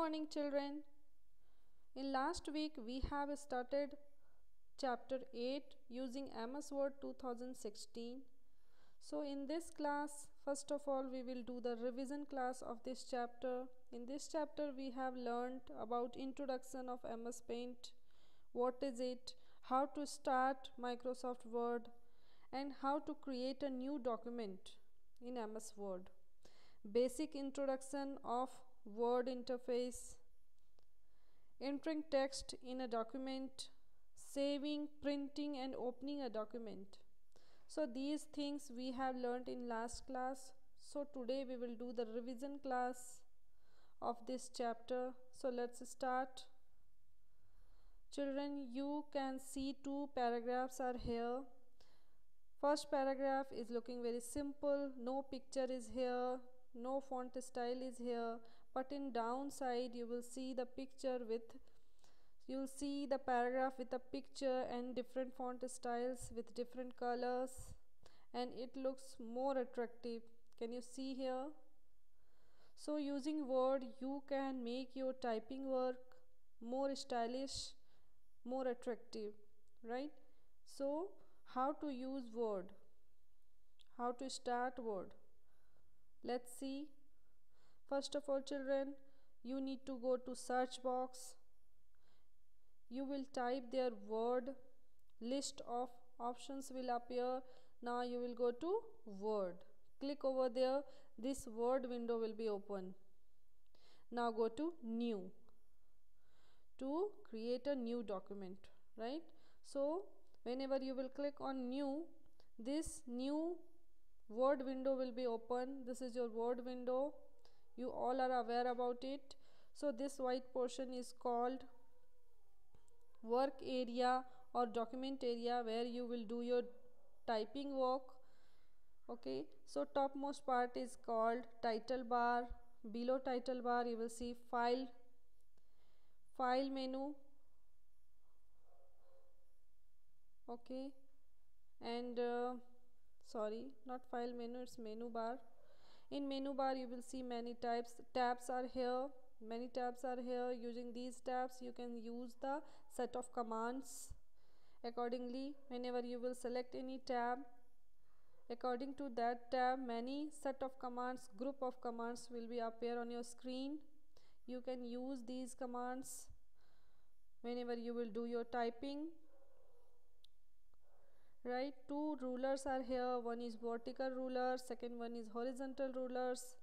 Morning children. In last week we have started chapter 8 using MS Word 2016. So in this class, first of all we will do the revision class of this chapter. In this chapter we have learned about introduction of MS Paint, what is it, how to start Microsoft Word, and how to create a new document in MS Word. Basic introduction of Word interface, entering text in a document, saving, printing and opening a document. So these things we have learned in last class. So today we will do the revision class of this chapter. So let's start. Children, you can see two paragraphs are here. First paragraph is looking very simple. No picture is here, no font style is here, but in downside you will see the paragraph with a picture and different font styles with different colors, and it looks more attractive. Can you see here? So using Word you can make your typing work more stylish, more attractive, right? So how to use Word, how to start Word, let's see. First of all children, you need to go to search box. You will type their Word, list of options will appear. Now you will go to Word, click over there, this Word window will be open. Now go to new to create a new document, right? So whenever you will click on new, this new Word window will be open. This is your Word window, you all are aware about it. So this white portion is called work area or document area, where you will do your typing work. Okay, so topmost part is called title bar. Below title bar you will see file menu. Okay, and sorry, not file menu, it's menu bar. In menu bar you will see many tabs are here. Many tabs are here. Using these tabs you can use the set of commands accordingly. Whenever you will select any tab, according to that tab many set of commands, group of commands will be appear on your screen. You can use these commands whenever you will do your typing, right? Two rulers are here. One is vertical ruler, second one is horizontal rulers.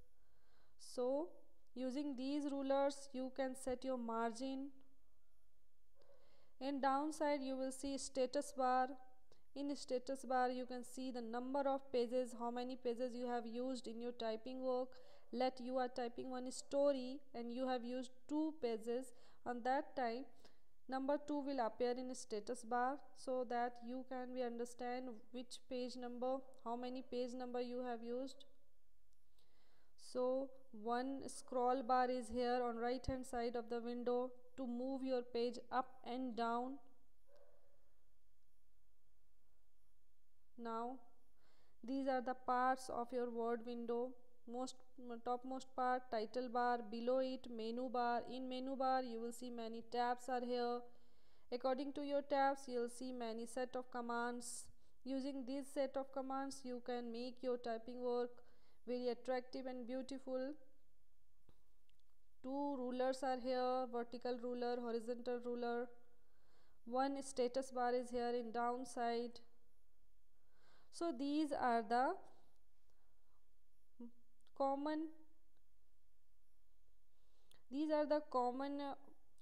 So using these rulers you can set your margin. In downside you will see status bar. In status bar you can see the number of pages, how many pages you have used in your typing work. Let you are typing one story and you have used 2 pages. On that time number 2 will appear in status bar, so that you can be understand which page number, how many page number you have used. So one scroll bar is here on right hand side of the window to move your page up and down. Now these are the parts of your Word window. Topmost part title bar, below it menu bar. In menu bar you will see many tabs are here. According to your tabs you will see many set of commands. Using this set of commands you can make your typing work very attractive and beautiful. 2 rulers are here, vertical ruler, horizontal ruler. One status bar is here in downside. So these are the common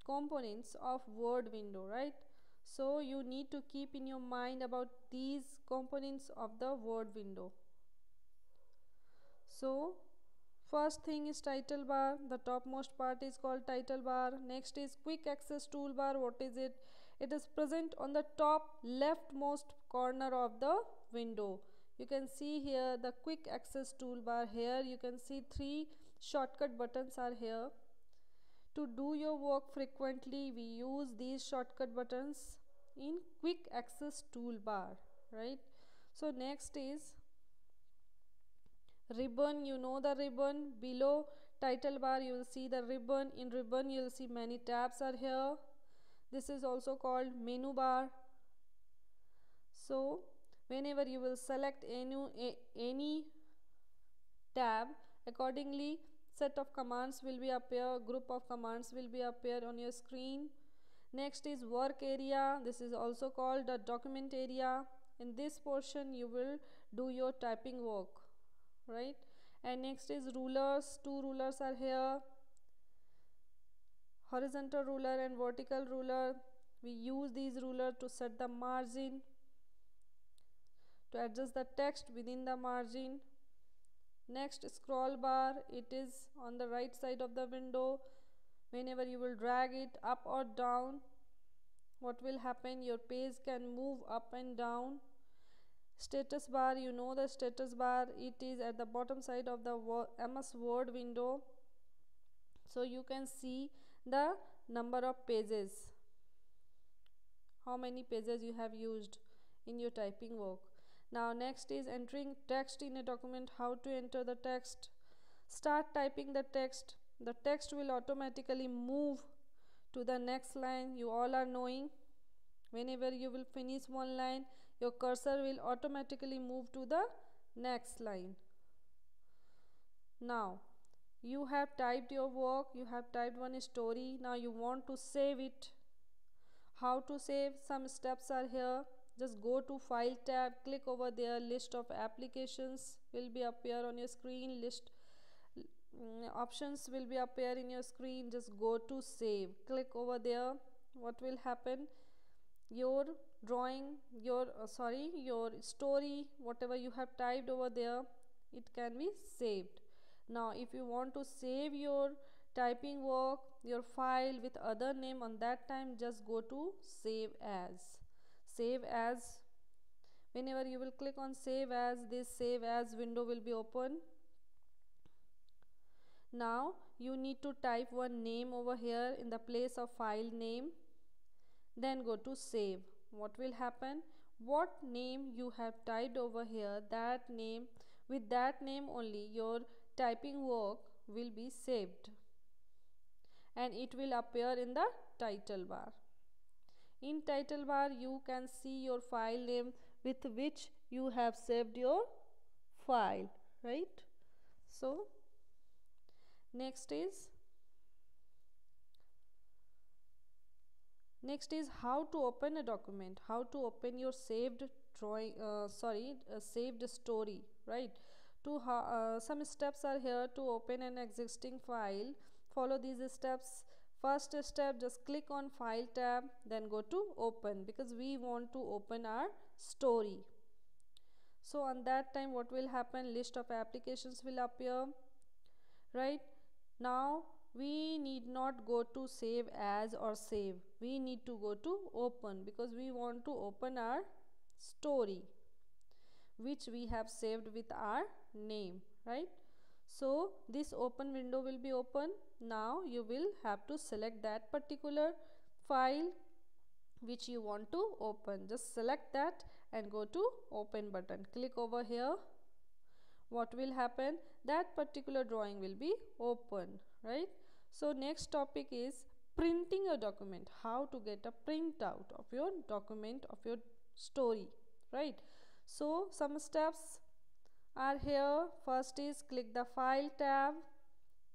components of Word window, right? So you need to keep in your mind about these components of the Word window. So first thing is title bar. The topmost part is called title bar. Next is quick access toolbar. What is it? It is present on the top leftmost corner of the window. You can see here the quick access toolbar. Here you can see 3 shortcut buttons are here. To do your work frequently we use these shortcut buttons in quick access toolbar, right? So next is ribbon. You know the ribbon. Below title bar you will see the ribbon. In ribbon you will see many tabs are here. This is also called menu bar. So whenever you will select any tab, accordingly set of commands will be appear, group of commands will be appear on your screen. Next is work area. This is also called the document area. In this portion you will do your typing work, right? And next is rulers. Two rulers are here, horizontal ruler and vertical ruler. We use these ruler to set the margin, to adjust the text within the margin. Next, scroll bar. It is on the right side of the window. Whenever you will drag it up or down, what will happen? Your page can move up and down. Status bar, you know the status bar, it is at the bottom side of the MS Word window. So you can see the number of pages, how many pages you have used in your typing work. Now next is entering text in a document. How to enter the text? Start typing the text. The text will automatically move to the next line. You all are knowing, whenever you will finish one line, your cursor will automatically move to the next line. Now you have typed your work, you have typed one story. Now you want to save it. How to save? Some steps are here. Just go to file tab, click over there, list of applications will be appear on your screen, list options will be appear in your screen. Just go to save, click over there. What will happen? Your drawing, your story, whatever you have typed over there, it can be saved. Now if you want to save your typing work, your file with other name, on that time just go to save as. Save as, whenever you will click on save as, this save as window will be open. Now you need to type one name over here in the place of file name, then go to save. What will happen? What name you have typed over here, that name, with that name only your typing work will be saved, and it will appear in the title bar. In title bar you can see your file name with which you have saved your file, right? So next is how to open a document, how to open your saved drawing, saved story, right? Some steps are here to open an existing file. Follow these steps. First step, just click on file tab, then go to open, because we want to open our story. So on that time what will happen? List of applications will appear, right? Now we need not go to save as or save, we need to go to open, because we want to open our story which we have saved with our name, right? So this open window will be open. Now you will have to select that particular file which you want to open. Just select that and go to open button, click over here. What will happen? That particular drawing will be open, right? So next topic is printing a document, how to get a printout of your document, of your story, right? So some steps are here. First is click the file tab,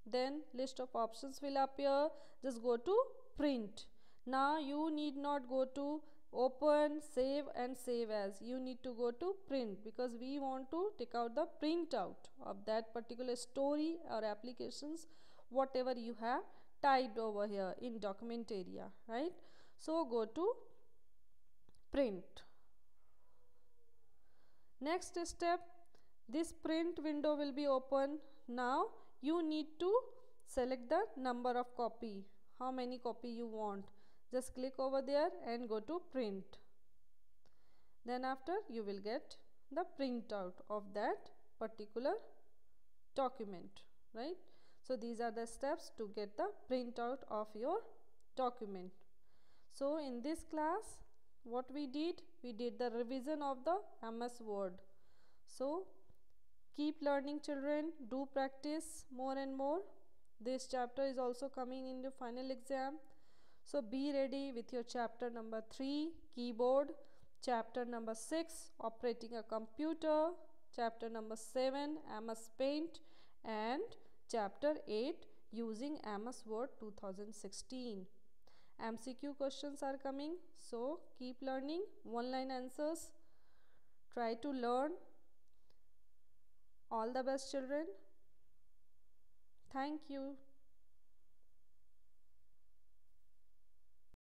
then list of options will appear. Just go to print. Now you need not go to open, save and save as, you need to go to print, because we want to take out the printout of that particular story or applications, whatever you have typed over here in document area, right? So go to print. Next step, this print window will be open. Now you need to select the number of copy, how many copy you want. Just click over there and go to print. Then after you will get the printout of that particular document, right? So these are the steps to get the printout of your document. So in this class what we did the revision of the MS Word. So keep learning children, do practice more and more. This chapter is also coming in the final exam. So be ready with your chapter number 3, keyboard, chapter number 6, operating a computer, chapter number 7, MS Paint, and chapter 8, using MS Word 2016. MCQ questions are coming, so keep learning. One line answers. Try to learn. All the best, children. Thank you.